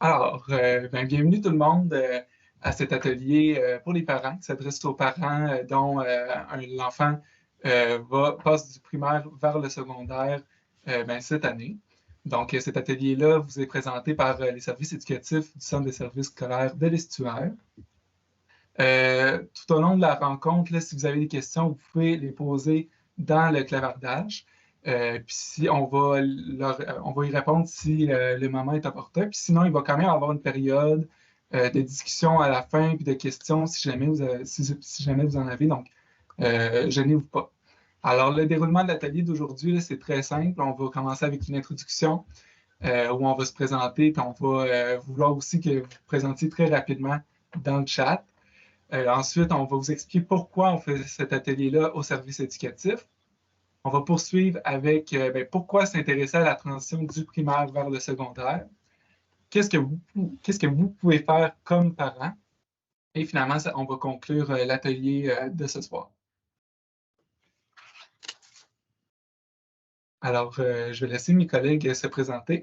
Alors, bienvenue tout le monde à cet atelier pour les parents qui s'adresse aux parents dont l'enfant passe du primaire vers le secondaire cette année. Donc, cet atelier-là vous est présenté par les services éducatifs du Centre des services scolaires de l'Estuaire. Tout au long de la rencontre, là, si vous avez des questions, vous pouvez les poser dans le clavardage. Puis on va y répondre si le moment est opportun. Puis sinon, il va quand même avoir une période de discussion à la fin, puis de questions si jamais si jamais vous en avez. Donc, gênez-vous pas. Alors, le déroulement de l'atelier d'aujourd'hui, c'est très simple. On va commencer avec une introduction où on va se présenter, puis on va vouloir aussi que vous vous présentiez très rapidement dans le chat. Ensuite, on va vous expliquer pourquoi on fait cet atelier-là au service éducatif. On va poursuivre avec pourquoi s'intéresser à la transition du primaire vers le secondaire. Qu'est-ce que vous pouvez faire comme parent? Et finalement, on va conclure l'atelier de ce soir. Alors, je vais laisser mes collègues se présenter.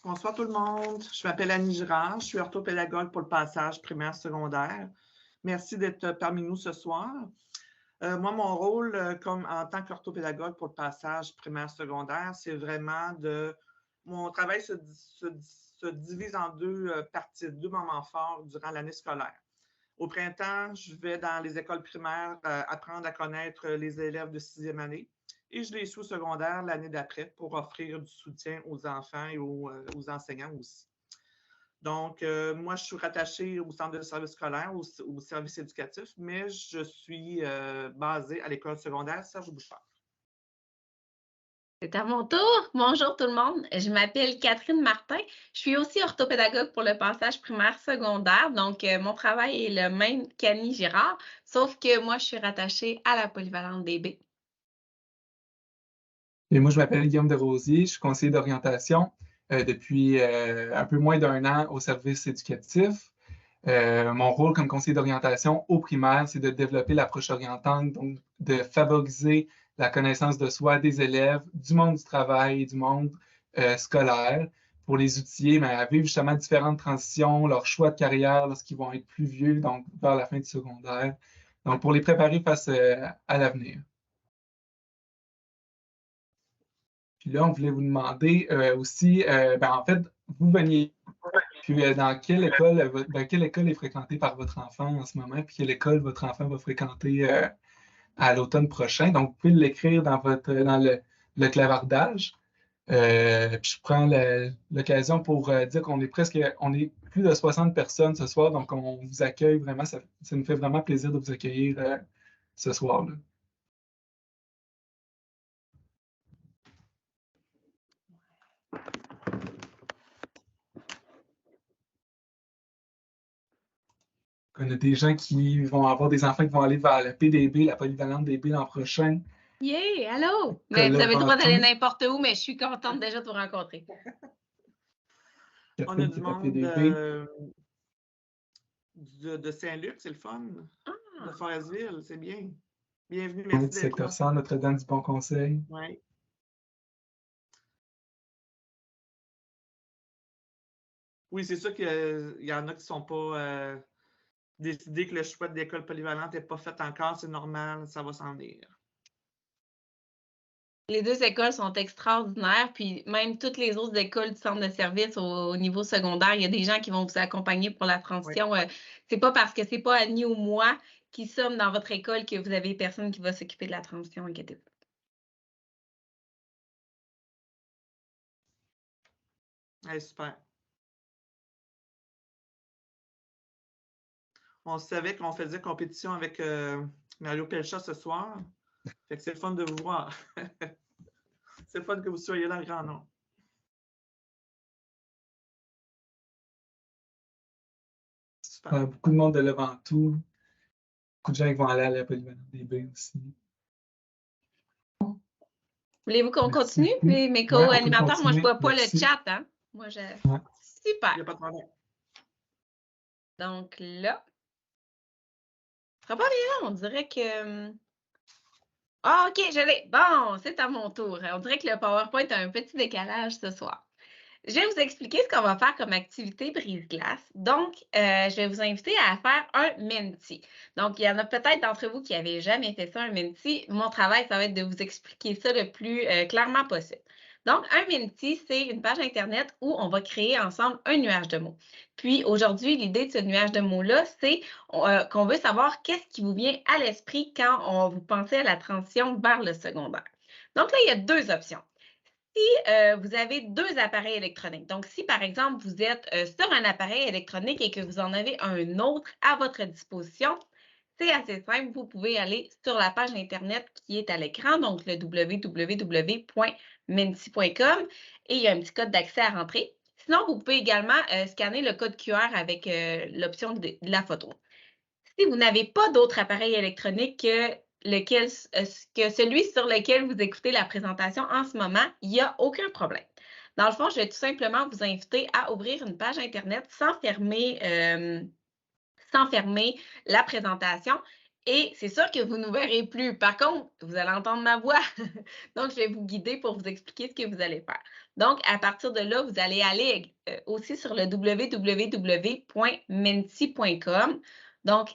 Bonsoir tout le monde. Je m'appelle Annie Girard. Je suis orthopédagogue pour le passage primaire-secondaire. Merci d'être parmi nous ce soir. Moi, mon rôle en tant qu'orthopédagogue pour le passage primaire-secondaire, c'est vraiment mon travail se divise en deux parties, deux moments forts durant l'année scolaire. Au printemps, je vais dans les écoles primaires apprendre à connaître les élèves de 6e année. Et je les suis au secondaire l'année d'après pour offrir du soutien aux enfants et aux enseignants aussi. Donc, moi, je suis rattachée au centre de service scolaire, au service éducatif, mais je suis basée à l'école secondaire Serge Bouchard. C'est à mon tour. Bonjour tout le monde. Je m'appelle Catherine Martin. Je suis aussi orthopédagogue pour le passage primaire-secondaire. Donc, mon travail est le même qu'Annie Girard, sauf que moi, je suis rattachée à la polyvalente DB. Et moi, je m'appelle Guillaume Desrosiers. Je suis conseiller d'orientation depuis un peu moins d'1 an au service éducatif. Mon rôle comme conseiller d'orientation au primaire, c'est de développer l'approche orientante, donc de favoriser la connaissance de soi des élèves, du monde du travail et du monde scolaire pour les outiller à vivre justement différentes transitions, leur choix de carrière lorsqu'ils vont être plus vieux, donc vers la fin du secondaire. Donc, pour les préparer face à l'avenir. Puis là, on voulait vous demander aussi, en fait, vous veniez, puis dans quelle école est fréquentée par votre enfant en ce moment, puis quelle école votre enfant va fréquenter à l'automne prochain. Donc, vous pouvez l'écrire dans le clavardage. Puis je prends l'occasion pour dire qu'on est plus de 60 personnes ce soir, donc on vous accueille vraiment, ça nous fait vraiment plaisir de vous accueillir ce soir-là. On a des gens qui vont avoir des enfants qui vont aller vers la PDB, la polyvalente DB l'an prochain. Yeah, allô! Mais vous avez le droit d'aller n'importe où, mais je suis contente déjà de vous rencontrer. On a du monde de Saint-Luc, c'est le fun. De Forestville, c'est bien. Bienvenue, merci d'être là. Secteur 100, Notre-Dame-du-Bon-Conseil. Oui. Oui, c'est sûr qu'il y en a qui ne sont pas décidés que le choix de l'école polyvalente n'est pas fait encore. C'est normal, ça va s'en venir. Les deux écoles sont extraordinaires, puis même toutes les autres écoles du centre de service au niveau secondaire, il y a des gens qui vont vous accompagner pour la transition. Oui. C'est pas parce que c'est pas Annie ou moi qui sommes dans votre école que vous avez personne qui va s'occuper de la transition, inquiétez-vous. Hey, super. On savait qu'on faisait compétition avec Mario Pelcha ce soir. Fait que c'est le fun de vous voir. C'est le fun que vous soyez là, grand nom. Super. Beaucoup de monde de Leventout. Beaucoup de gens qui vont aller à la polyvalente DB aussi. Voulez-vous qu'on continue? Mes co-animateurs, moi, je ne vois pas le chat. Hein? Moi, je... Ouais. Super. Il n'y a pas de problème. Donc là, ce sera pas bien, on dirait que... Ah, OK, je l'ai. Bon, c'est à mon tour. On dirait que le PowerPoint a un petit décalage ce soir. Je vais vous expliquer ce qu'on va faire comme activité brise-glace. Donc, je vais vous inviter à faire un menti. Donc, il y en a peut-être d'entre vous qui n'avaient jamais fait ça, un menti. Mon travail, ça va être de vous expliquer ça le plus clairement possible. Donc, un menti, c'est une page Internet où on va créer ensemble un nuage de mots. Puis, aujourd'hui, l'idée de ce nuage de mots-là, c'est qu'on veut savoir qu'est-ce qui vous vient à l'esprit quand vous pensez à la transition vers le secondaire. Donc là, il y a deux options. Si vous avez deux appareils électroniques, donc si par exemple vous êtes sur un appareil électronique et que vous en avez un autre à votre disposition, c'est assez simple, vous pouvez aller sur la page Internet qui est à l'écran, donc le www.menti.com et il y a un petit code d'accès à rentrer. Sinon, vous pouvez également scanner le code QR avec l'option de la photo. Si vous n'avez pas d'autre appareil électronique que celui sur lequel vous écoutez la présentation en ce moment, il n'y a aucun problème. Dans le fond, je vais tout simplement vous inviter à ouvrir une page Internet sans fermer la présentation. Et c'est sûr que vous ne nous verrez plus. Par contre, vous allez entendre ma voix. Donc, je vais vous guider pour vous expliquer ce que vous allez faire. Donc, à partir de là, vous allez aller aussi sur le www.menti.com. Donc,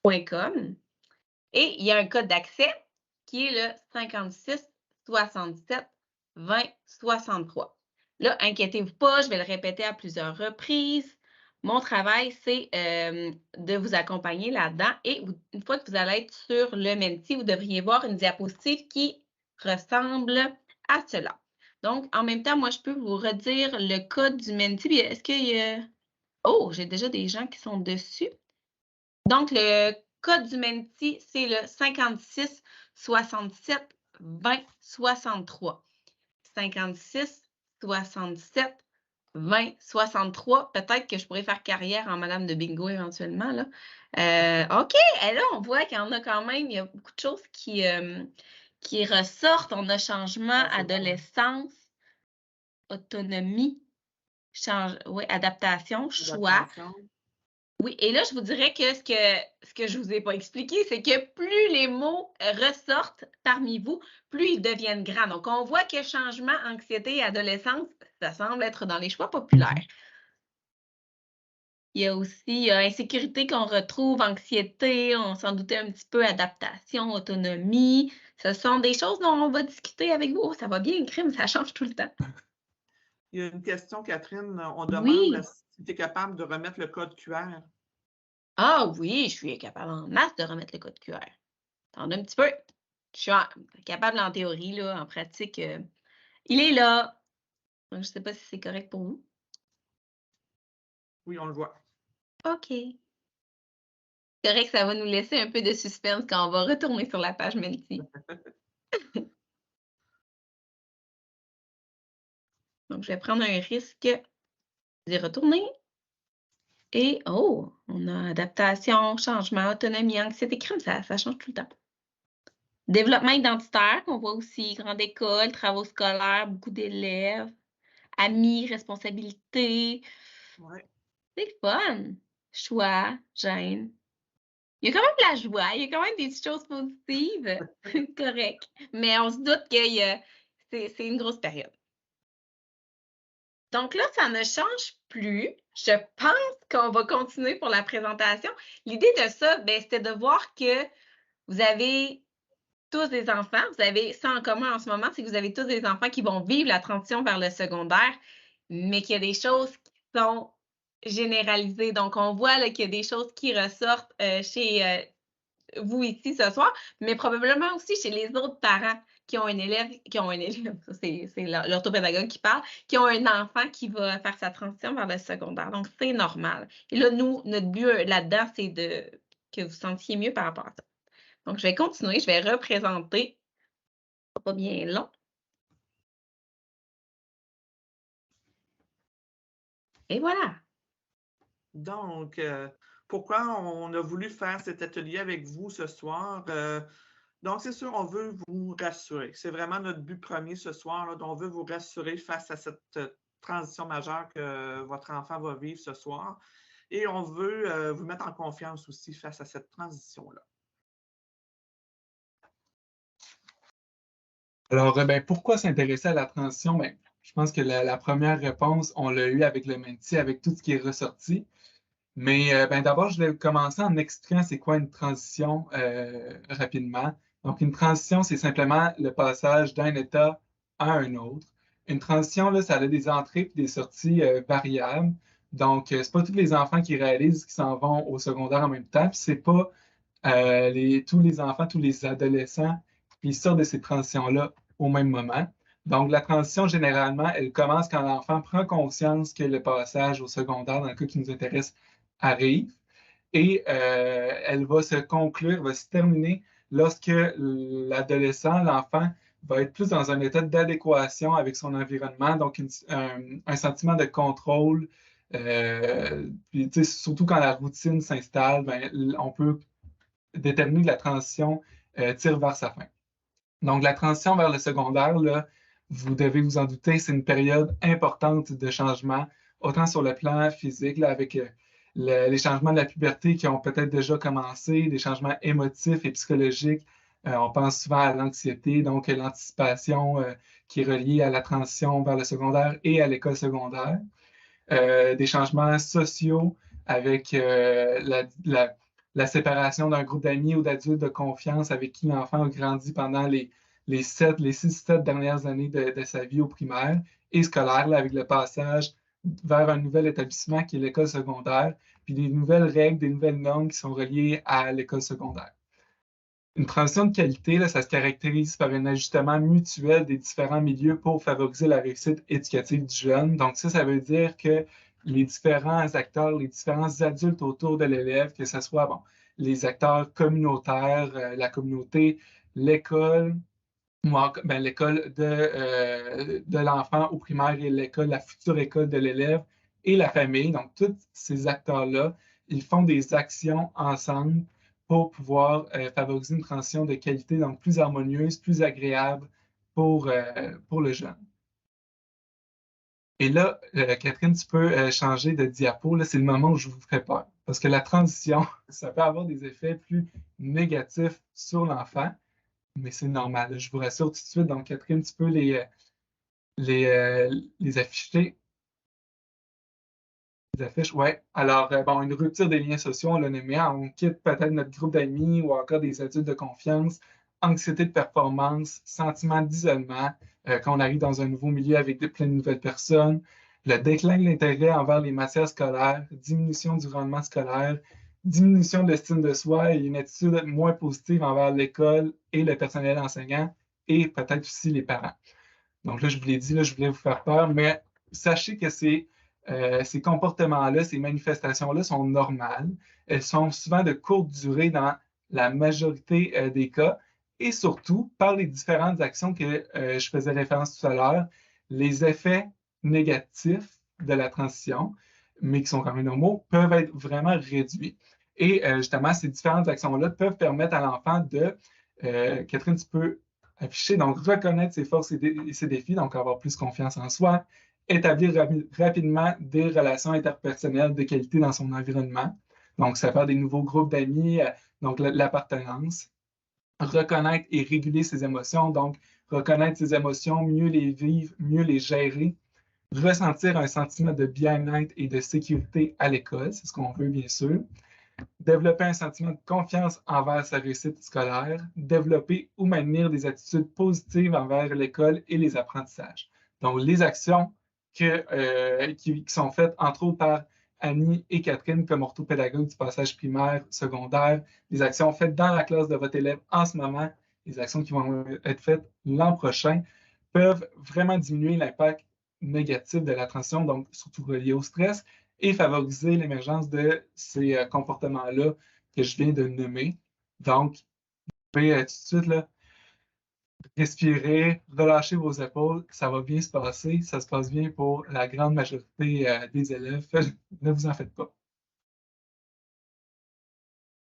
menti.com. Et il y a un code d'accès qui est le 56 67 20 63. Là, inquiétez-vous pas, je vais le répéter à plusieurs reprises. Mon travail, c'est de vous accompagner là-dedans. Et une fois que vous allez être sur le Menti, vous devriez voir une diapositive qui ressemble à cela. Donc, en même temps, moi, je peux vous redire le code du Menti. Est-ce qu'il y a... Oh, j'ai déjà des gens qui sont dessus. Donc, le code du Menti, c'est le 56 67 20 63. 56 67 20 63. Peut-être que je pourrais faire carrière en Madame de Bingo éventuellement. Là. OK, et là, on voit qu'il y en a quand même, il y a beaucoup de choses qui ressortent. On a changement, adolescence, autonomie, adaptation, choix. Oui, et là, je vous dirais que ce que je ne vous ai pas expliqué, c'est que plus les mots ressortent parmi vous, plus ils deviennent grands. Donc, on voit que changement, anxiété et adolescence, ça semble être dans les choix populaires. Il y a aussi insécurité qu'on retrouve, anxiété, on s'en doutait un petit peu, adaptation, autonomie. Ce sont des choses dont on va discuter avec vous. Oh, ça va bien, crime, ça change tout le temps. Il y a une question, Catherine. On demande si tu es capable de remettre le code QR. Ah oui, je suis capable en masse de remettre le code QR. Attendez un petit peu. Je suis capable en théorie, là, en pratique. Il est là. Donc, je ne sais pas si c'est correct pour vous. Oui, on le voit. OK. C'est correct, ça va nous laisser un peu de suspense quand on va retourner sur la page Menti. Donc, je vais prendre un risque d'y retourner. Et, oh, on a adaptation, changement, autonomie, anxiété, crime, ça change tout le temps. Développement identitaire, qu'on voit aussi, grande école, travaux scolaires, beaucoup d'élèves, amis, responsabilités. Ouais. C'est fun. Choix, gêne. Il y a quand même de la joie, il y a quand même des petites choses positives. Correct. Mais on se doute que c'est une grosse période. Donc là, ça ne change plus. Je pense qu'on va continuer pour la présentation. L'idée de ça, c'était de voir que vous avez tous des enfants. Vous avez ça en commun en ce moment, c'est que vous avez tous des enfants qui vont vivre la transition vers le secondaire, mais qu'il y a des choses qui sont généralisées. Donc, on voit qu'il y a des choses qui ressortent chez vous ici ce soir, mais probablement aussi chez les autres parents qui ont un élève, c'est l'orthopédagogue qui parle, qui ont un enfant qui va faire sa transition vers le secondaire. Donc, c'est normal. Et là, nous, notre but là-dedans, c'est que vous sentiez mieux par rapport à ça. Donc, je vais continuer, je vais représenter. Pas bien long. Et voilà. Donc, pourquoi on a voulu faire cet atelier avec vous ce soir? Donc, c'est sûr, on veut vous rassurer. C'est vraiment notre but premier ce soir. Là, on veut vous rassurer face à cette transition majeure que votre enfant va vivre ce soir. Et on veut vous mettre en confiance aussi face à cette transition-là. Alors, ben, pourquoi s'intéresser à la transition? Ben, je pense que la première réponse, on l'a eu avec le Menti, avec tout ce qui est ressorti. Mais ben, d'abord, je vais commencer en expliquant c'est quoi une transition rapidement. Donc, une transition, c'est simplement le passage d'un état à un autre. Une transition, là, ça a des entrées et des sorties variables. Donc, c'est pas tous les enfants qui réalisent qu'ils s'en vont au secondaire en même temps. Puis, c'est pas tous les enfants, tous les adolescents qui sortent de ces transitions-là au même moment. Donc, la transition, généralement, elle commence quand l'enfant prend conscience que le passage au secondaire, dans le cas qui nous intéresse, arrive et elle va se conclure, va se terminer lorsque l'adolescent, l'enfant, va être plus dans un état d'adéquation avec son environnement, donc un sentiment de contrôle. Puis, surtout quand la routine s'installe, ben, on peut déterminer que la transition tire vers sa fin. Donc, la transition vers le secondaire, là, vous devez vous en douter, c'est une période importante de changement, autant sur le plan physique, là, avec les changements de la puberté qui ont peut-être déjà commencé, des changements émotifs et psychologiques. On pense souvent à l'anxiété, donc l'anticipation qui est reliée à la transition vers le secondaire et à l'école secondaire. Des changements sociaux avec la séparation d'un groupe d'amis ou d'adultes de confiance avec qui l'enfant a grandi pendant les 6-7 dernières années de sa vie au primaire et scolaire, là, avec le passage vers un nouvel établissement qui est l'école secondaire, puis des nouvelles règles, des nouvelles normes qui sont reliées à l'école secondaire. Une transition de qualité, là, ça se caractérise par un ajustement mutuel des différents milieux pour favoriser la réussite éducative du jeune. Donc, ça veut dire que les différents acteurs, les différents adultes autour de l'élève, que ce soit bon, les acteurs communautaires, la communauté, l'école, ben, l'école de l'enfant au primaire et l'école, la future école de l'élève et la famille. Donc, tous ces acteurs-là, ils font des actions ensemble pour pouvoir favoriser une transition de qualité, donc plus harmonieuse, plus agréable pour le jeune. Et là, Catherine, tu peux changer de diapo. Là, c'est le moment où je vous ferai peur. Parce que la transition, ça peut avoir des effets plus négatifs sur l'enfant, mais c'est normal. Là, je vous rassure tout de suite. Donc, Catherine, tu peux les afficher. Les affiches, oui. Alors, bon, une rupture des liens sociaux, on l'a nommé. On quitte peut-être notre groupe d'amis ou encore des adultes de confiance, anxiété de performance, sentiment d'isolement, quand on arrive dans un nouveau milieu avec plein de nouvelles personnes, le déclin de l'intérêt envers les matières scolaires, diminution du rendement scolaire, diminution de l'estime de soi et une attitude moins positive envers l'école et le personnel enseignant et peut-être aussi les parents. Donc là, je vous l'ai dit, là, je voulais vous faire peur, mais sachez que ces comportements-là, ces manifestations-là sont normales. Elles sont souvent de courte durée dans la majorité des cas. Et surtout, par les différentes actions que je faisais référence tout à l'heure, les effets négatifs de la transition, mais qui sont quand même normaux, peuvent être vraiment réduits. Et justement, ces différentes actions-là peuvent permettre à l'enfant Catherine, tu peux afficher, donc reconnaître ses forces et ses défis, donc avoir plus confiance en soi, établir rapidement des relations interpersonnelles de qualité dans son environnement. Donc, ça fait des nouveaux groupes d'amis, donc l'appartenance. Reconnaître et réguler ses émotions, donc reconnaître ses émotions, mieux les vivre, mieux les gérer. Ressentir un sentiment de bien-être et de sécurité à l'école, c'est ce qu'on veut bien sûr. Développer un sentiment de confiance envers sa réussite scolaire, développer ou maintenir des attitudes positives envers l'école et les apprentissages. Donc, les actions qui sont faites, entre autres, par Annie et Catherine comme orthopédagogue du passage primaire, secondaire, les actions faites dans la classe de votre élève en ce moment, les actions qui vont être faites l'an prochain, peuvent vraiment diminuer l'impact négatif de la transition, donc surtout relié au stress, et favoriser l'émergence de ces comportements-là que je viens de nommer. Donc, vous pouvez tout de suite là, respirer, relâcher vos épaules, ça va bien se passer, ça se passe bien pour la grande majorité des élèves. Ne vous en faites pas.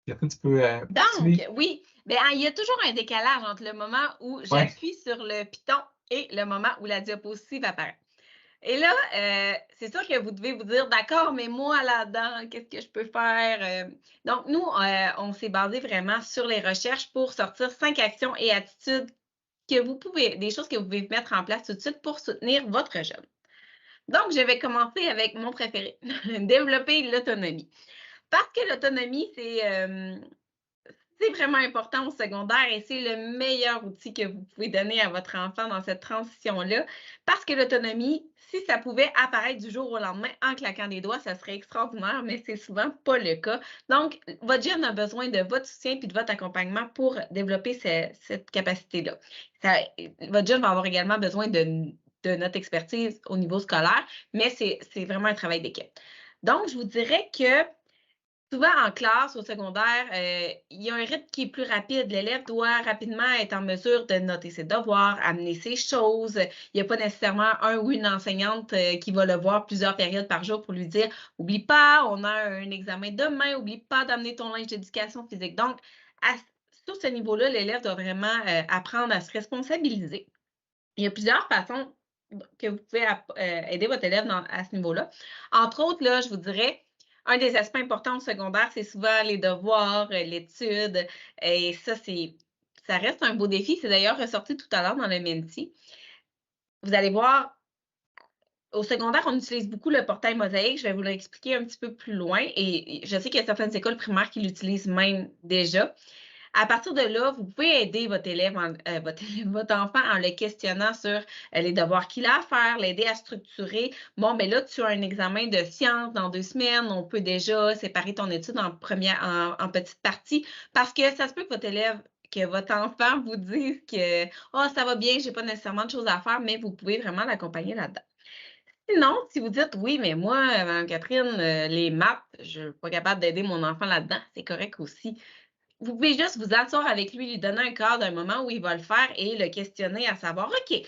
Catherine, tu peux Donc, oui, bien, il y a toujours un décalage entre le moment où j'appuie sur le piton et le moment où la diapositive apparaît. Et là, c'est sûr que vous devez vous dire, d'accord, mais moi là-dedans, qu'est-ce que je peux faire? Donc, nous, on s'est basé vraiment sur les recherches pour sortir 5 actions et attitudes des choses que vous pouvez mettre en place tout de suite pour soutenir votre jeune. Donc, je vais commencer avec mon préféré, développer l'autonomie. Parce que l'autonomie, c'est vraiment important au secondaire et c'est le meilleur outil que vous pouvez donner à votre enfant dans cette transition-là. Parce que l'autonomie, si ça pouvait apparaître du jour au lendemain en claquant des doigts, ça serait extraordinaire, mais c'est souvent pas le cas. Donc, votre jeune a besoin de votre soutien et de votre accompagnement pour développer cette capacité-là. Votre jeune va avoir également besoin de notre expertise au niveau scolaire, mais c'est vraiment un travail d'équipe. Donc, je vous dirais que souvent en classe, au secondaire, il y a un rythme qui est plus rapide. L'élève doit rapidement être en mesure de noter ses devoirs, amener ses choses. Il n'y a pas nécessairement un ou une enseignante qui va le voir plusieurs périodes par jour pour lui dire « Oublie pas, on a un examen demain, oublie pas d'amener ton linge d'éducation physique. » Donc, sur ce niveau-là, l'élève doit vraiment apprendre à se responsabiliser. Il y a plusieurs façons que vous pouvez aider votre élève à ce niveau-là. Entre autres, là, je vous dirais, un des aspects importants au secondaire, c'est souvent les devoirs, l'étude. Et ça reste un beau défi. C'est d'ailleurs ressorti tout à l'heure dans le Menti. Vous allez voir, au secondaire, on utilise beaucoup le portail Mosaïque. Je vais vous l'expliquer un petit peu plus loin. Et je sais qu'il y a certaines écoles primaires qui l'utilisent même déjà. À partir de là, vous pouvez aider votre enfant en le questionnant sur les devoirs qu'il a à faire, l'aider à structurer. Bon, mais là, tu as un examen de sciences dans 2 semaines. On peut déjà séparer ton étude en petites parties parce que ça se peut que votre enfant vous dise que oh, ça va bien, je n'ai pas nécessairement de choses à faire, mais vous pouvez vraiment l'accompagner là-dedans. Sinon, si vous dites oui, mais moi, Mme Catherine, les maths, je ne suis pas capable d'aider mon enfant là-dedans, c'est correct aussi. Vous pouvez juste vous asseoir avec lui, lui donner un cadre, un moment où il va le faire et le questionner à savoir, OK,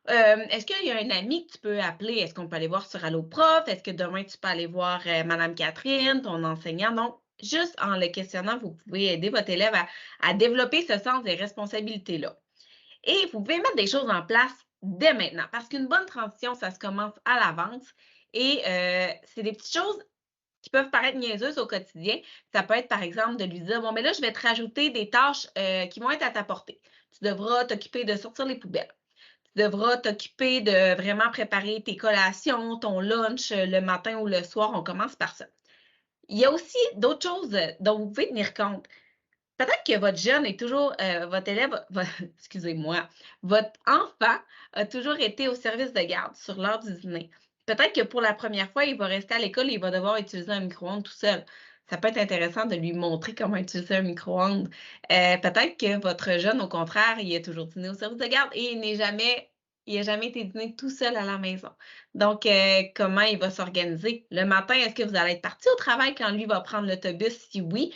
est-ce qu'il y a un ami que tu peux appeler? Est-ce qu'on peut aller voir sur Allo Prof? Est-ce que demain, tu peux aller voir Mme Catherine, ton enseignant? Donc, juste en le questionnant, vous pouvez aider votre élève à développer ce sens des responsabilités-là. Et vous pouvez mettre des choses en place dès maintenant parce qu'une bonne transition, ça se commence à l'avance et c'est des petites choses qui peuvent paraître niaiseuses au quotidien. Ça peut être, par exemple, de lui dire, bon, mais là, je vais te rajouter des tâches qui vont être à ta portée. Tu devras t'occuper de sortir les poubelles. Tu devras t'occuper de vraiment préparer tes collations, ton lunch le matin ou le soir. On commence par ça. Il y a aussi d'autres choses dont vous pouvez tenir compte. Peut-être que votre jeune est toujours, votre élève, excusez-moi, votre enfant a toujours été au service de garde sur l'heure du dîner. Peut-être que pour la première fois, il va rester à l'école et il va devoir utiliser un micro-ondes tout seul. Ça peut être intéressant de lui montrer comment utiliser un micro-ondes. Peut-être que votre jeune, au contraire, il a toujours dîné au service de garde et il n'a jamais été dîné tout seul à la maison. Donc, comment il va s'organiser? Le matin, est-ce que vous allez être parti au travail quand lui va prendre l'autobus? Si oui,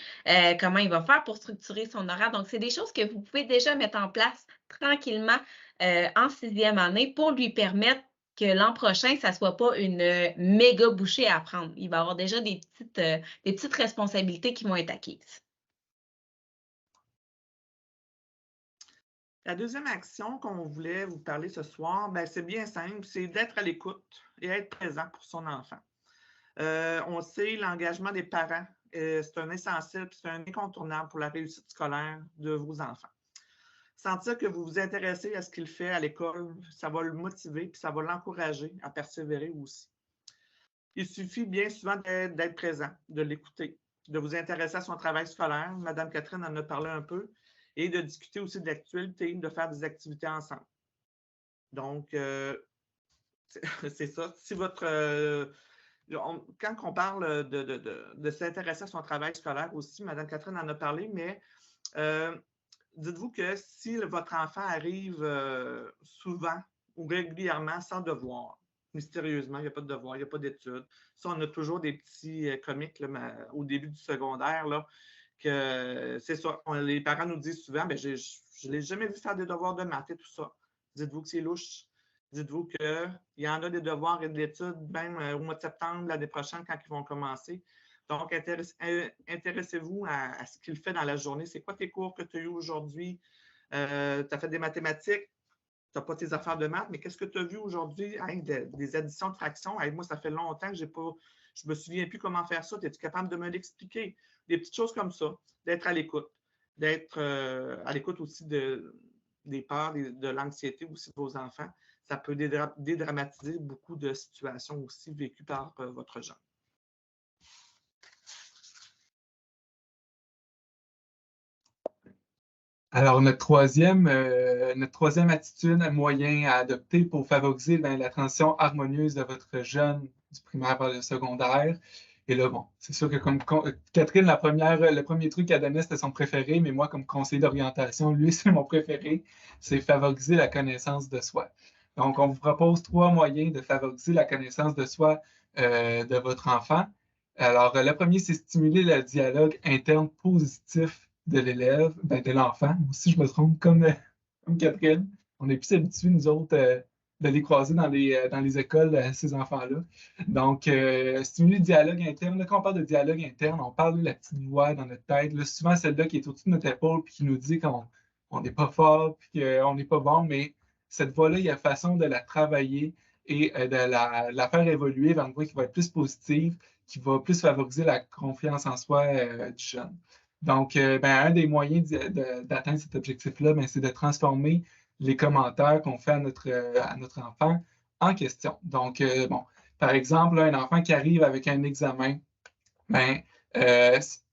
comment il va faire pour structurer son horaire? Donc, c'est des choses que vous pouvez déjà mettre en place tranquillement en 6e année pour lui permettre que l'an prochain, ça ne soit pas une méga bouchée à prendre. Il va avoir déjà des petites responsabilités qui vont être acquises. La deuxième action qu'on voulait vous parler ce soir, c'est bien simple, c'est d'être à l'écoute et être présent pour son enfant. On sait, l'engagement des parents, c'est un essentiel, c'est un incontournable pour la réussite scolaire de vos enfants. Sentir que vous vous intéressez à ce qu'il fait à l'école, ça va le motiver puis ça va l'encourager à persévérer aussi. Il suffit bien souvent d'être présent, de l'écouter, de vous intéresser à son travail scolaire. Mme Catherine en a parlé un peu. Et de discuter aussi de l'actualité, de faire des activités ensemble. Donc, c'est ça. Si quand on parle de s'intéresser à son travail scolaire aussi, Mme Catherine en a parlé, mais dites-vous que si votre enfant arrive souvent ou régulièrement sans devoir, mystérieusement, il n'y a pas de devoir, il n'y a pas d'études. Ça, on a toujours des petits comiques là, au début du secondaire, là, que c'est ça. Les parents nous disent souvent, je ne l'ai jamais vu faire des devoirs de maths et tout ça. Dites-vous que c'est louche. Dites-vous qu'il y en a des devoirs et de l'étude, même au mois de septembre, l'année prochaine, quand ils vont commencer. Donc, intéressez-vous à ce qu'il fait dans la journée. C'est quoi tes cours que tu as eu aujourd'hui? Tu as fait des mathématiques? Tu n'as pas tes affaires de maths, mais qu'est-ce que tu as vu aujourd'hui? Hein, des additions de fractions. Moi, ça fait longtemps que je ne me souviens plus comment faire ça. Es-tu capable de me l'expliquer? Des petites choses comme ça, d'être à l'écoute, d'être à l'écoute aussi de des peurs, de l'anxiété aussi de vos enfants. Ça peut dédramatiser beaucoup de situations aussi vécues par votre jeune. Alors, notre troisième attitude, moyen à adopter pour favoriser la transition harmonieuse de votre jeune du primaire vers le secondaire. Et là, bon, c'est sûr que comme Catherine, le premier truc qu'elle donnait, c'était son préféré, mais moi, comme conseiller d'orientation, lui, c'est mon préféré, c'est favoriser la connaissance de soi. Donc, on vous propose 3 moyens de favoriser la connaissance de soi de votre enfant. Alors, le premier, c'est stimuler le dialogue interne positif de l'élève, de l'enfant. Moi aussi, je me trompe comme Catherine. On est plus habitués, nous autres, de les croiser dans les écoles, ces enfants-là. Donc, stimuler le dialogue interne. Là, quand on parle de dialogue interne, on parle de la petite voix dans notre tête. Là, souvent, celle-là qui est au-dessus de notre épaule puis qui nous dit qu'on n'est pas fort puis qu'on n'est pas bon, mais cette voix-là, il y a façon de la travailler et de la faire évoluer vers une voix qui va être plus positive, qui va plus favoriser la confiance en soi du jeune. Donc, un des moyens d'atteindre cet objectif-là, c'est de transformer les commentaires qu'on fait à notre enfant en question. Donc, par exemple, un enfant qui arrive avec un examen,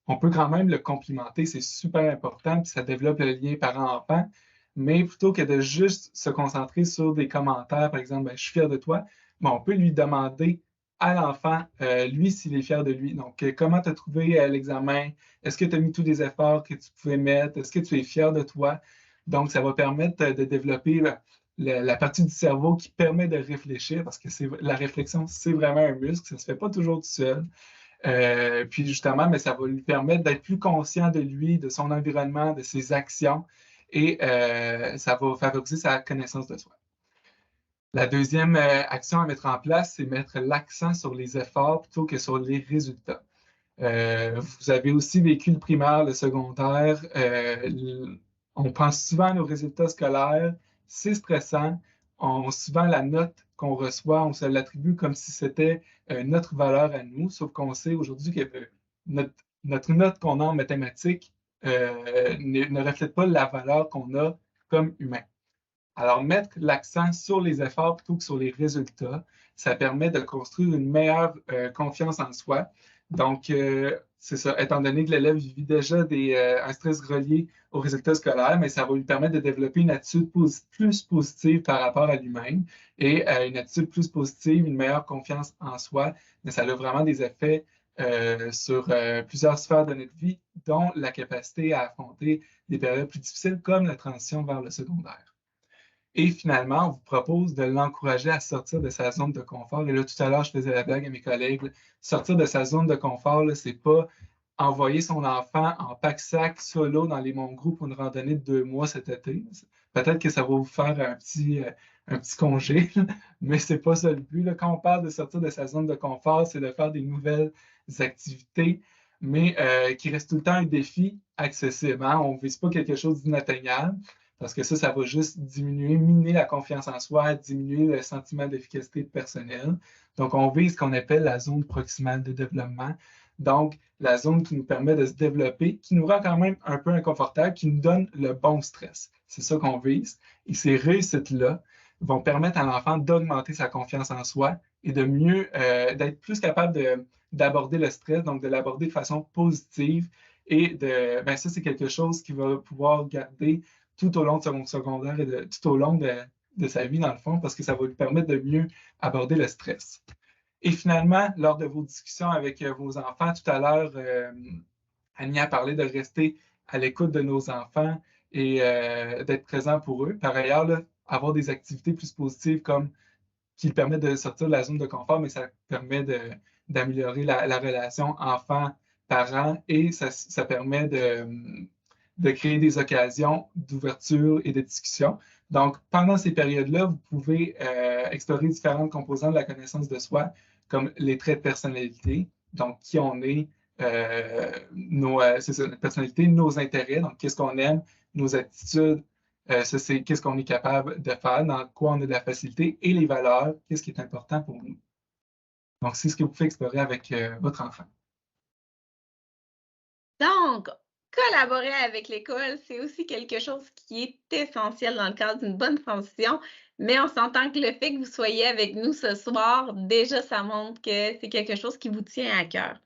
on peut quand même le complimenter, c'est super important, puis ça développe le lien parent-enfant. Mais plutôt que de juste se concentrer sur des commentaires, par exemple, je suis fier de toi, on peut lui demander à l'enfant, lui, s'il est fier de lui. Donc, comment tu as trouvé l'examen? Est-ce que tu as mis tous les efforts que tu pouvais mettre? Est-ce que tu es fier de toi? Donc, ça va permettre de développer la partie du cerveau qui permet de réfléchir, parce que la réflexion, c'est vraiment un muscle, ça ne se fait pas toujours tout seul. Puis justement, ça va lui permettre d'être plus conscient de lui, de son environnement, de ses actions, et ça va favoriser sa connaissance de soi. La deuxième action à mettre en place, c'est mettre l'accent sur les efforts plutôt que sur les résultats. Vous avez aussi vécu le primaire, le secondaire. On pense souvent à nos résultats scolaires. C'est stressant. Souvent, la note qu'on reçoit, on se l'attribue comme si c'était notre valeur à nous, sauf qu'on sait aujourd'hui que notre note qu'on a en mathématiques ne reflète pas la valeur qu'on a comme humain. Alors, mettre l'accent sur les efforts plutôt que sur les résultats, ça permet de construire une meilleure confiance en soi. Donc, c'est ça, étant donné que l'élève vit déjà un stress relié aux résultats scolaires, mais ça va lui permettre de développer une attitude plus positive par rapport à lui-même et une attitude plus positive, une meilleure confiance en soi. Mais ça a vraiment des effets sur plusieurs sphères de notre vie, dont la capacité à affronter des périodes plus difficiles comme la transition vers le secondaire. Et finalement, on vous propose de l'encourager à sortir de sa zone de confort. Et là, tout à l'heure, je faisais la blague à mes collègues. Sortir de sa zone de confort, ce n'est pas envoyer son enfant en pack-sac solo dans les monts Groupes pour une randonnée de 2 mois cet été. Peut-être que ça va vous faire un petit congé, mais ce n'est pas ça le but. Là. Quand on parle de sortir de sa zone de confort, c'est de faire des nouvelles activités, mais qui restent tout le temps un défi accessible. Hein? On ne vise pas quelque chose d'inatteignable. Parce que ça va juste miner la confiance en soi, diminuer le sentiment d'efficacité personnelle. Donc, on vise ce qu'on appelle la zone proximale de développement. Donc, la zone qui nous permet de se développer, qui nous rend quand même un peu inconfortable, qui nous donne le bon stress. C'est ça qu'on vise. Et ces réussites-là vont permettre à l'enfant d'augmenter sa confiance en soi et d'être plus capable d'aborder le stress, donc de l'aborder de façon positive. Et ça, c'est quelque chose qu'il va pouvoir garder tout au long de son secondaire et tout au long de sa vie, dans le fond, parce que ça va lui permettre de mieux aborder le stress. Et finalement, lors de vos discussions avec vos enfants, tout à l'heure, Annie a parlé de rester à l'écoute de nos enfants et d'être présent pour eux. Par ailleurs, là, avoir des activités plus positives comme qui permettent de sortir de la zone de confort, mais ça permet d'améliorer la relation enfant-parent et ça permet de créer des occasions d'ouverture et de discussion. Donc, pendant ces périodes-là, vous pouvez explorer différentes composantes de la connaissance de soi, comme les traits de personnalité, donc qui on est, c'est ça, notre personnalité, nos intérêts, donc qu'est-ce qu'on aime, nos attitudes, ça c'est qu'est-ce qu'on est capable de faire, dans quoi on a de la facilité, et les valeurs, qu'est-ce qui est important pour nous. Donc, c'est ce que vous pouvez explorer avec votre enfant. Donc, collaborer avec l'école, c'est aussi quelque chose qui est essentiel dans le cadre d'une bonne transition. Mais on s'entend que le fait que vous soyez avec nous ce soir, déjà, ça montre que c'est quelque chose qui vous tient à cœur.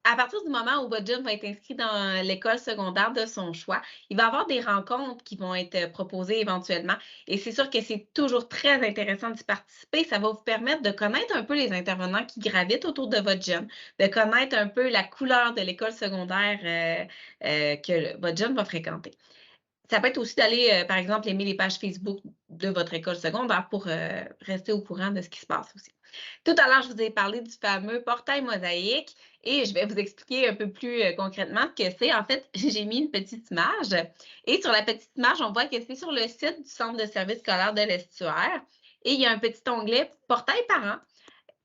À partir du moment où votre jeune va être inscrit dans l'école secondaire de son choix, il va y avoir des rencontres qui vont être proposées éventuellement. Et c'est sûr que c'est toujours très intéressant d'y participer. Ça va vous permettre de connaître un peu les intervenants qui gravitent autour de votre jeune, de connaître un peu la couleur de l'école secondaire que votre jeune va fréquenter. Ça peut être aussi d'aller, par exemple, aimer les pages Facebook de votre école secondaire pour rester au courant de ce qui se passe aussi. Tout à l'heure, je vous ai parlé du fameux portail mosaïque et je vais vous expliquer un peu plus concrètement ce que c'est. En fait, j'ai mis une petite image et sur la petite image, on voit que c'est sur le site du Centre de services scolaires de l'Estuaire et il y a un petit onglet portail parents.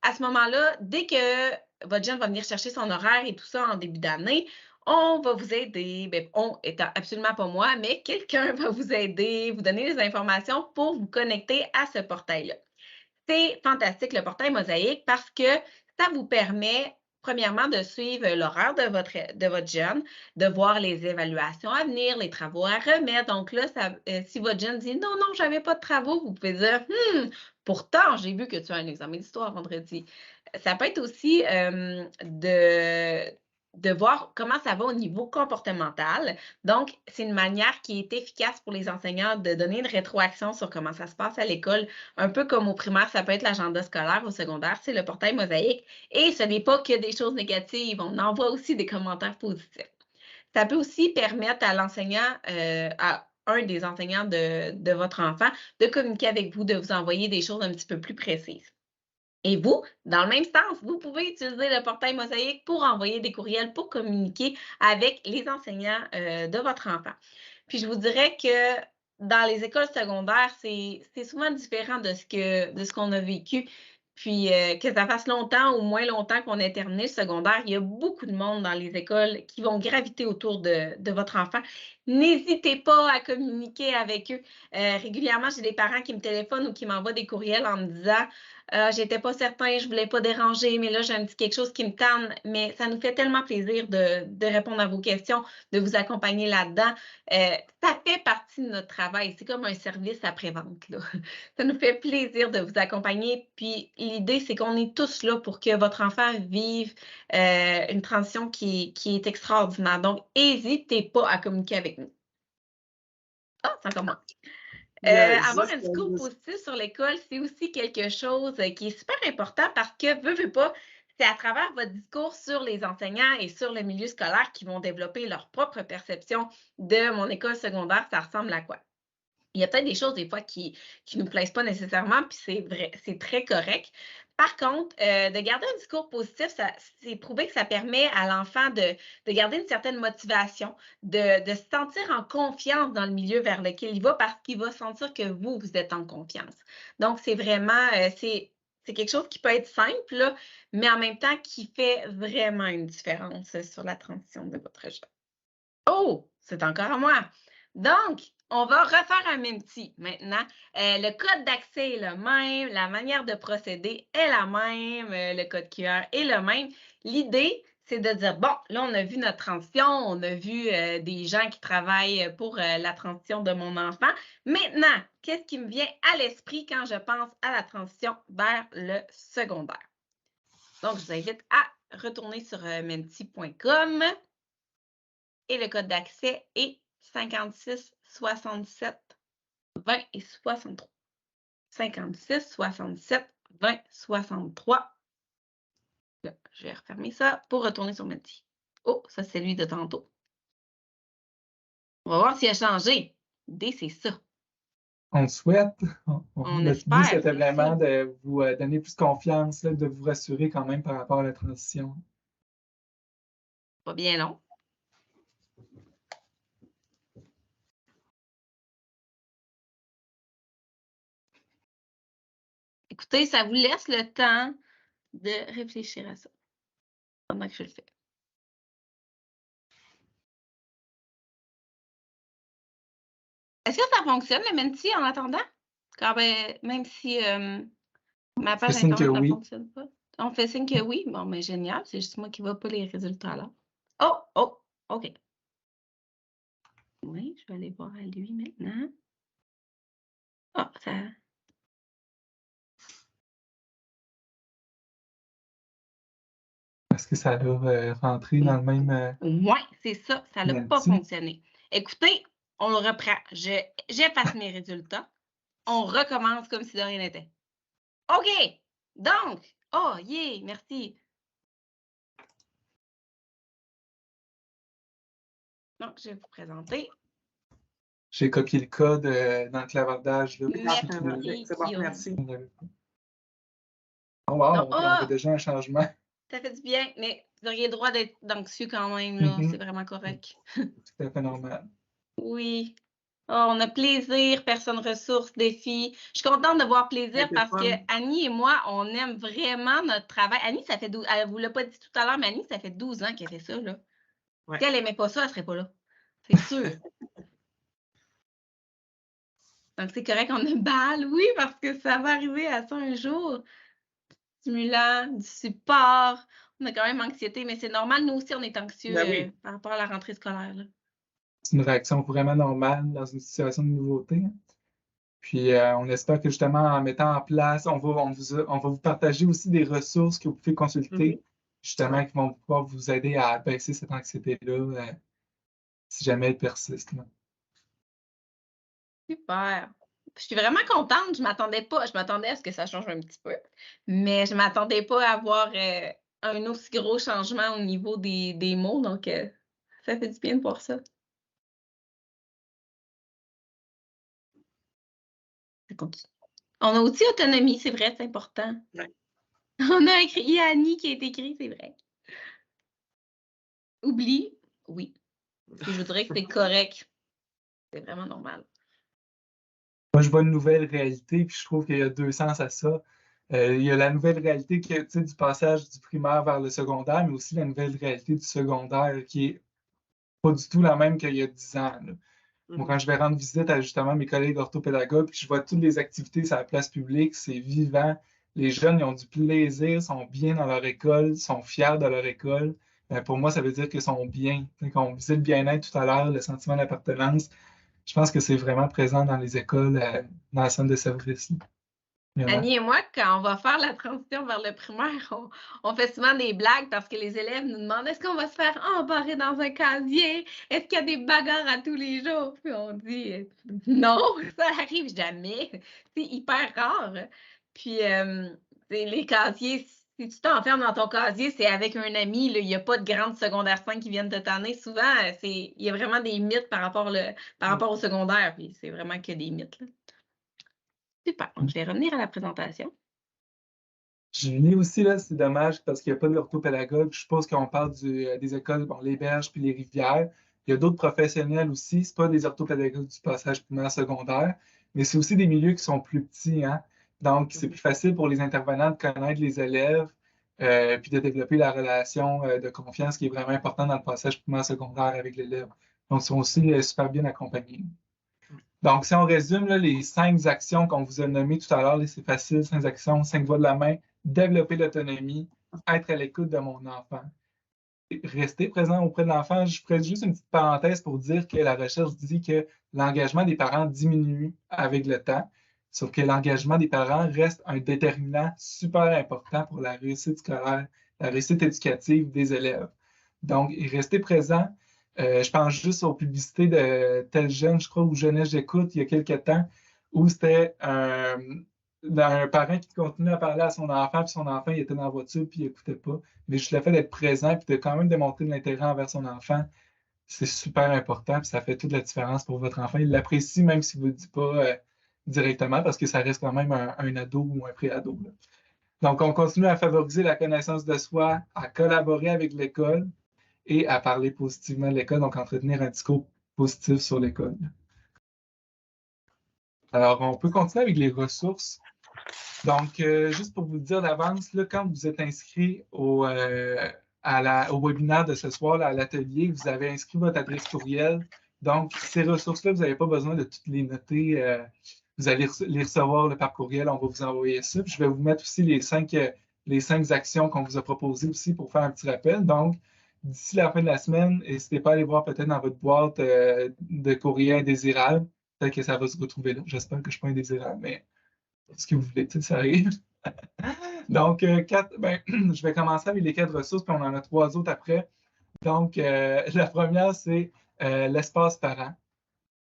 À ce moment-là, dès que votre jeune va venir chercher son horaire et tout ça en début d'année, on va vous aider. Bien, on étant absolument pas moi, mais quelqu'un va vous aider, vous donner les informations pour vous connecter à ce portail-là. C'est fantastique, le portail mosaïque, parce que ça vous permet, premièrement, de suivre l'horaire de votre jeune, de voir les évaluations à venir, les travaux à remettre. Donc là, si votre jeune dit « Non, non, je n'avais pas de travaux », vous pouvez dire « Pourtant, j'ai vu que tu as un examen d'histoire vendredi. » Ça peut être aussi de voir comment ça va au niveau comportemental. Donc, c'est une manière qui est efficace pour les enseignants de donner une rétroaction sur comment ça se passe à l'école. Un peu comme au primaire, ça peut être l'agenda scolaire, au secondaire, c'est le portail mosaïque. Et ce n'est pas que des choses négatives, on envoie aussi des commentaires positifs. Ça peut aussi permettre à l'enseignant, à un des enseignants de votre enfant, de communiquer avec vous, de vous envoyer des choses un petit peu plus précises. Et vous, dans le même sens, vous pouvez utiliser le portail mosaïque pour envoyer des courriels, pour communiquer avec les enseignants de votre enfant. Puis je vous dirais que dans les écoles secondaires, c'est souvent différent de ce qu'on a vécu. Puis que ça fasse longtemps ou moins longtemps qu'on ait terminé le secondaire, il y a beaucoup de monde dans les écoles qui vont graviter autour de votre enfant. N'hésitez pas à communiquer avec eux. Régulièrement, j'ai des parents qui me téléphonent ou qui m'envoient des courriels en me disant j'étais pas certain, je voulais pas déranger, mais là, j'ai un petit quelque chose qui me tanne. Mais ça nous fait tellement plaisir de répondre à vos questions, de vous accompagner là-dedans. Ça fait partie de notre travail. C'est comme un service après-vente, là. Ça nous fait plaisir de vous accompagner. Puis l'idée, c'est qu'on est tous là pour que votre enfant vive une transition qui est extraordinaire. Donc, n'hésitez pas à communiquer avec nous. Ah, c'est encore moi. Avoir un discours positif sur l'école, c'est aussi quelque chose qui est super important parce que, veut pas, c'est à travers votre discours sur les enseignants et sur le milieu scolaire qu'ils vont développer leur propre perception de mon école secondaire, ça ressemble à quoi? Il y a peut-être des choses des fois qui ne nous plaisent pas nécessairement, puis c'est vrai, c'est très correct. Par contre, de garder un discours positif, c'est prouvé que ça permet à l'enfant de garder une certaine motivation, de se sentir en confiance dans le milieu vers lequel il va parce qu'il va sentir que vous êtes en confiance. Donc, c'est vraiment, c'est quelque chose qui peut être simple, là, mais en même temps qui fait vraiment une différence sur la transition de votre jeune. Oh, c'est encore à moi. Donc, on va refaire un Menti maintenant. Le code d'accès est le même, la manière de procéder est la même, le code QR est le même. L'idée, c'est de dire, bon, là, on a vu notre transition, on a vu des gens qui travaillent pour la transition de mon enfant. Maintenant, qu'est-ce qui me vient à l'esprit quand je pense à la transition vers le secondaire? Donc, je vous invite à retourner sur menti.com. Et le code d'accès est 56 67 20 et 63. 56 67 20 63. Là, je vais refermer ça pour retourner sur Menti. Oh, ça, c'est lui de tantôt. On va voir s'il a changé. L'idée, c'est ça. On le souhaite. On espère. espère. C'était vraiment de vous donner plus confiance, là, de vous rassurer quand même par rapport à la transition. Pas bien long. Écoutez, ça vous laisse le temps de réfléchir à ça pendant que je le fais. Est-ce que ça fonctionne, le Menti, en attendant? Même si ma page Internet ne fonctionne pas. On fait signe que oui. Bon, mais génial. C'est juste moi qui ne vois pas les résultats là. Oh! OK. Oui, je vais aller voir à lui maintenant. Ah, ça... Est-ce que ça va rentrer dans le même Oui, c'est ça. Ça n'a pas lundi? fonctionné. Écoutez, on le reprend. J'efface mes résultats. On recommence comme si de rien n'était. OK. Donc, oh, yeah, merci. Donc, je vais vous présenter. J'ai copié le code dans le clavardage. Là, Merci, C'est bon, Guillaume. merci. Oh wow, Donc, on voit déjà un changement. Ça fait du bien, mais vous auriez le droit d'être anxieux quand même, là. C'est vraiment correct. Tout à fait normal. Oui. Oh, on a plaisir, personne ressource, défi. Je suis contente de voir plaisir parce que Annie et moi, on aime vraiment notre travail. Annie, ça fait 12, elle vous l'a pas dit tout à l'heure, mais Annie, ça fait 12 ans qu'elle fait ça, là. Ouais. Si elle n'aimait pas ça, elle serait pas là. C'est sûr. Donc, c'est correct, on a balle, oui, parce que ça va arriver à ça un jour. Stimulant, du support. On a quand même anxiété, mais c'est normal. Nous aussi, on est anxieux par rapport à la rentrée scolaire, là. C'est une réaction vraiment normale dans une situation de nouveauté. Puis, on espère que justement, en mettant en place, on va vous partager aussi des ressources que vous pouvez consulter, justement, qui vont pouvoir vous aider à baisser cette anxiété-là si jamais elle persiste. Là. Super. Je suis vraiment contente. Je m'attendais à ce que ça change un petit peu, mais je ne m'attendais pas à avoir un aussi gros changement au niveau des mots. Donc, ça fait du bien de voir ça. On a aussi autonomie, c'est vrai, c'est important. Ouais. On a écrit Annie qui est écrit, c'est vrai. Oublie, oui. Puis je voudrais que c'est correct. C'est vraiment normal. Moi, je vois une nouvelle réalité, puis je trouve qu'il y a deux sens à ça. Il y a la nouvelle réalité du passage du primaire vers le secondaire, mais aussi la nouvelle réalité du secondaire qui est pas du tout la même qu'il y a 10 ans. Là. Moi, quand je vais rendre visite à justement mes collègues orthopédagogues, puis je vois toutes les activités sur la place publique, c'est vivant. Les jeunes, ils ont du plaisir, sont bien dans leur école, sont fiers de leur école. Pour moi, ça veut dire qu'ils sont bien. Quand on visite le bien-être tout à l'heure, le sentiment d'appartenance, je pense que c'est vraiment présent dans les écoles, dans la centre de service. Annie et moi, quand on va faire la transition vers le primaire, on fait souvent des blagues parce que les élèves nous demandent est-ce qu'on va se faire embarrer dans un casier? Est-ce qu'il y a des bagarres à tous les jours? Puis on dit non, ça arrive jamais. C'est hyper rare. Puis les casiers, si tu t'enfermes dans ton casier, c'est avec un ami. Il n'y a pas de grande secondaire 5 qui viennent te tanner. Souvent, il y a vraiment des mythes par rapport au secondaire. Puis c'est vraiment que des mythes. Là. Super. Donc, je vais revenir à la présentation. Je lis aussi, là, c'est dommage parce qu'il n'y a pas d'orthopédagogue. Je suppose qu'on parle des écoles, bon, les Berges puis les Rivières. Il y a d'autres professionnels aussi. Ce pas des orthopédagogues du passage primaire secondaire, mais c'est aussi des milieux qui sont plus petits. Hein? Donc, c'est plus facile pour les intervenants de connaître les élèves puis de développer la relation de confiance qui est vraiment importante dans le passage primaire secondaire avec l'élève. Donc, ils sont aussi super bien accompagnés. Donc, si on résume là, les 5 actions qu'on vous a nommées tout à l'heure, c'est facile, 5 actions, 5 voies de la main, développer l'autonomie, être à l'écoute de mon enfant. Rester présent auprès de l'enfant. Je ferai juste une petite parenthèse pour dire que la recherche dit que l'engagement des parents diminue avec le temps, sauf que l'engagement des parents reste un déterminant super important pour la réussite scolaire, la réussite éducative des élèves. Donc, rester présent. Je pense juste aux publicités de Tel Jeune, je crois, ou Jeunesse J'écoute, il y a quelques temps, où c'était un parent qui continuait à parler à son enfant, puis son enfant, il était dans la voiture, puis il n'écoutait pas. Mais juste le fait d'être présent, puis de quand même démontrer de l'intérêt envers son enfant, c'est super important, puis ça fait toute la différence pour votre enfant. Il l'apprécie même s'il ne vous le dit pas directement, parce que ça reste quand même un ado ou un pré-ado. Là. Donc, on continue à favoriser la connaissance de soi, à collaborer avec l'école, et à parler positivement de l'école, donc entretenir un discours positif sur l'école. Alors, on peut continuer avec les ressources. Donc, juste pour vous le dire d'avance, là, quand vous êtes inscrit au webinaire de ce soir, là, à l'atelier, vous avez inscrit votre adresse courriel. Donc, ces ressources-là, vous n'avez pas besoin de toutes les noter. Vous allez les recevoir par courriel, on va vous envoyer ça. Puis je vais vous mettre aussi les 5 actions qu'on vous a proposées aussi pour faire un petit rappel. Donc, d'ici la fin de la semaine, n'hésitez pas à aller voir peut-être dans votre boîte de courrier indésirable. Peut-être que ça va se retrouver là. J'espère que je ne suis pas indésirable, mais ce que vous voulez, ça arrive. Donc, je vais commencer avec les 4 ressources, puis on en a 3 autres après. Donc, la première, c'est l'espace parent.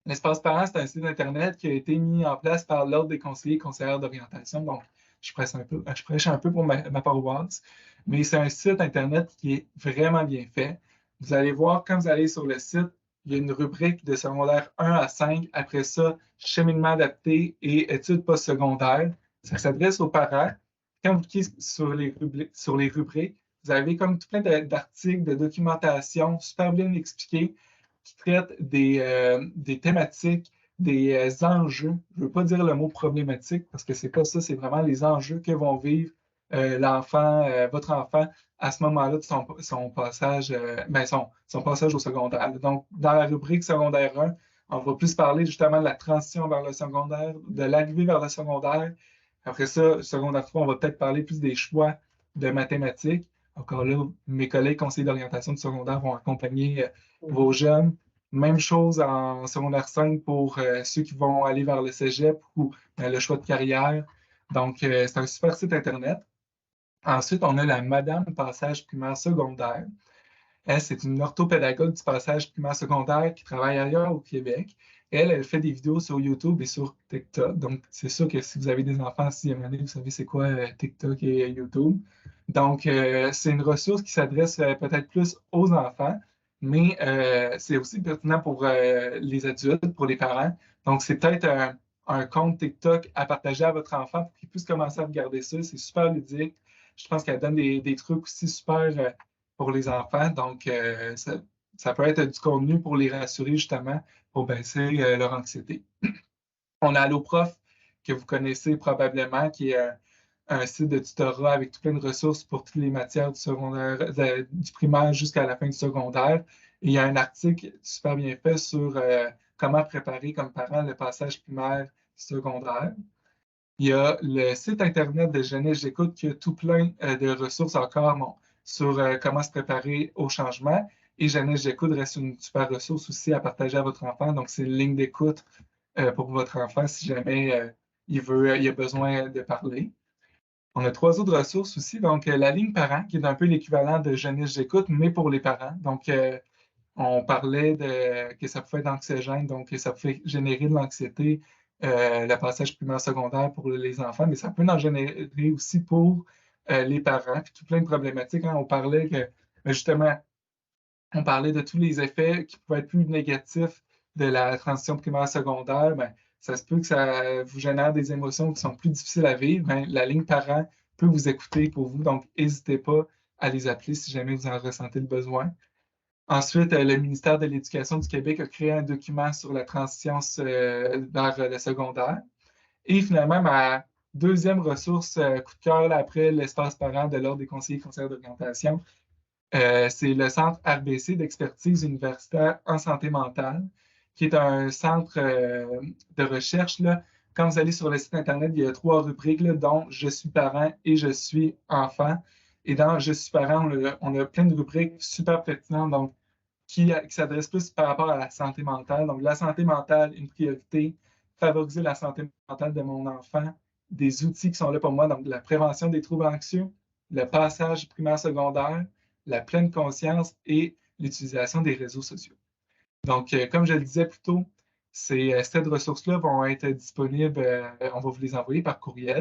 L'espace parent, c'est un site Internet qui a été mis en place par l'Ordre des conseillers et conseillères d'orientation. Donc, je prêche un peu pour ma paroisse, mais c'est un site Internet qui est vraiment bien fait. Vous allez voir, quand vous allez sur le site, il y a une rubrique de secondaire 1 à 5. Après ça, cheminement adapté et études postsecondaires. Ça s'adresse aux parents. Quand vous cliquez sur les rubriques, vous avez comme tout plein d'articles, de documentation super bien expliqués qui traitent des thématiques, des enjeux. Je ne veux pas dire le mot problématique parce que c'est pas ça, c'est vraiment les enjeux que vont vivre votre enfant à ce moment-là de son passage, son passage au secondaire. Donc, dans la rubrique secondaire 1, on va plus parler justement de la transition vers le secondaire, de l'arrivée vers le secondaire. Après ça, secondaire 3, on va peut-être parler plus des choix de mathématiques. Encore là, mes collègues conseillers d'orientation du secondaire vont accompagner vos jeunes. Même chose en secondaire 5 pour ceux qui vont aller vers le cégep ou le choix de carrière. Donc, c'est un super site Internet. Ensuite, on a la Madame Passage primaire secondaire. Elle, c'est une orthopédagogue du passage primaire secondaire qui travaille ailleurs au Québec. Elle fait des vidéos sur YouTube et sur TikTok. Donc, c'est sûr que si vous avez des enfants en 6e année, vous savez c'est quoi TikTok et YouTube. Donc, c'est une ressource qui s'adresse peut-être plus aux enfants, mais c'est aussi pertinent pour les adultes, pour les parents. Donc, c'est peut-être un compte TikTok à partager à votre enfant pour qu'il puisse commencer à regarder ça. C'est super ludique. Je pense qu'elle donne des trucs aussi super pour les enfants. Donc, ça peut être du contenu pour les rassurer justement, pour baisser leur anxiété. On a Alloprof, que vous connaissez probablement, qui est un site de tutorat avec tout plein de ressources pour toutes les matières du secondaire, du primaire jusqu'à la fin du secondaire. Et il y a un article super bien fait sur comment préparer comme parent le passage primaire secondaire. Il y a le site Internet de Jeunesse J'écoute qui a tout plein de ressources encore sur comment se préparer au changement. Et Jeunesse J'écoute reste une super ressource aussi à partager à votre enfant. Donc, c'est une ligne d'écoute pour votre enfant si jamais il a besoin de parler. On a 3 autres ressources aussi. Donc, la ligne parent, qui est un peu l'équivalent de Jeunesse J'écoute, mais pour les parents. Donc, on parlait que ça pouvait être anxiogène, donc que ça pouvait générer de l'anxiété, le passage primaire secondaire pour les enfants, mais ça peut en générer aussi pour les parents. Puis tout plein de problématiques. Hein. On parlait justement, on parlait de tous les effets qui pouvaient être plus négatifs de la transition primaire secondaire. Ben, ça se peut que ça vous génère des émotions qui sont plus difficiles à vivre. Ben, la ligne parent peut vous écouter pour vous, donc n'hésitez pas à les appeler si jamais vous en ressentez le besoin. Ensuite, le ministère de l'Éducation du Québec a créé un document sur la transition vers le secondaire. Et finalement, ma deuxième ressource coup de cœur après l'espace parent de l'Ordre des conseillers et conseillères d'orientation, c'est le Centre RBC d'expertise universitaire en santé mentale, qui est un centre de recherche. Là. Quand vous allez sur le site Internet, il y a 3 rubriques, là, dont « Je suis parent » et « Je suis enfant ». Et dans « Je suis parent », on a plein de rubriques super pertinentes donc, qui s'adressent plus par rapport à la santé mentale. Donc, la santé mentale, une priorité, favoriser la santé mentale de mon enfant, des outils qui sont là pour moi, donc la prévention des troubles anxieux, le passage primaire-secondaire, la pleine conscience et l'utilisation des réseaux sociaux. Donc, comme je le disais plus tôt, ces ressources-là vont être disponibles, on va vous les envoyer par courriel.